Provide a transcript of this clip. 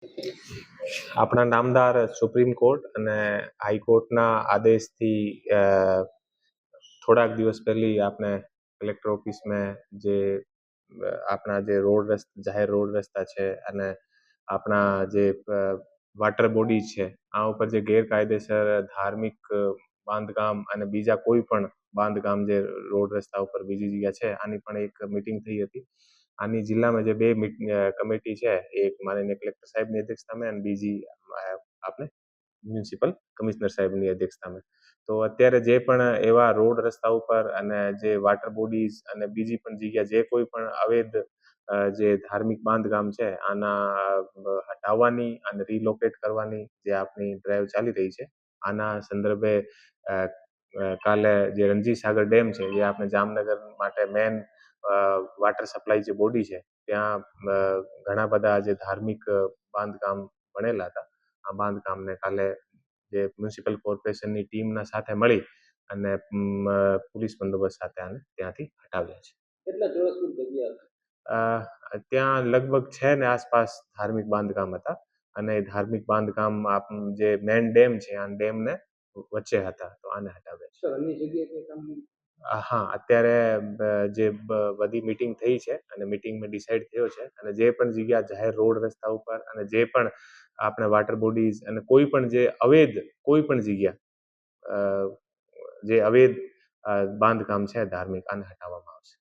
આપણા નામદાર supreme court અને હાઈકોર્ટના આદેશથી થોડાક દિવસ પહેલી આપણે કલેક્ટર ઓફિસમાં જે આપણા જે જાહેર રોડ રસ્તા છે અને આપણા જે વોટર બોડી છે આ ઉપર જે ગેરકાયદેસર ધાર્મિક બાંધકામ અને બીજા કોઈ પણ બાંધકામ જે રોડ રસ્તા ઉપર બીજી જગ્યા છે આની પણ એક મીટિંગ થઈ હતી. આની જિલ્લામાં જે બે કમિટી છે, એક માનનીય કલેક્ટર સાહેબની અધ્યક્ષતામાં અને બીજી આપણે મ્યુનિસિપલ કમિશનર સાહેબની અધ્યક્ષતામાં. તો અત્યારે જે પણ એવા રોડ રસ્તા ઉપર અને જે વોટર બોડીઝ અને બીજી પણ જગ્યા જે કોઈ પણ અવૈધ જે ધાર્મિક બાંધકામ છે આના હટાવવાની અને રિલોકેટ કરવાની જે આપણી ડ્રાઈવ ચાલી રહી છે, આના સંદર્ભે કાલે જે રણજી સાગર ડેમ છે જે આપણે જામનગર માટે મેન વોટર સપ્લાય જે બોડી છે ત્યાં ઘણા બધા જે ધાર્મિક બાંધકામ બનેલા હતા. આ બાંધકામને કાલે જે મ્યુનિસિપલ કોર્પોરેશનની ટીમના સાથે મળી અને પોલીસ બંદોબસ્ત સાથે આને ત્યાંથી હટાવ્યા છે. કેટલા ચોરસ ફૂટ જગ્યા? ત્યાં લગભગ 6 ને આસપાસ ધાર્મિક બાંધકામ હતા અને ધાર્મિક બાંધકામ જે મેન ડેમ છે આ ડેમને વચ્ચે હતા, તો આને હટાવ્યા છે. અન્ય જગ્યાએ હા, અત્યારે જે બધી મીટિંગ થઈ છે અને મીટિંગમાં ડિસાઇડ થયો છે અને જે પણ જગ્યા જાહેર રોડ રસ્તા ઉપર અને જે પણ આપણે વોટર બોડીઝ અને કોઈ પણ જે અવૈધ કોઈ પણ જગ્યા જે અવૈધ બાંધકામ છે ધાર્મિક આને હટાવવામાં આવશે.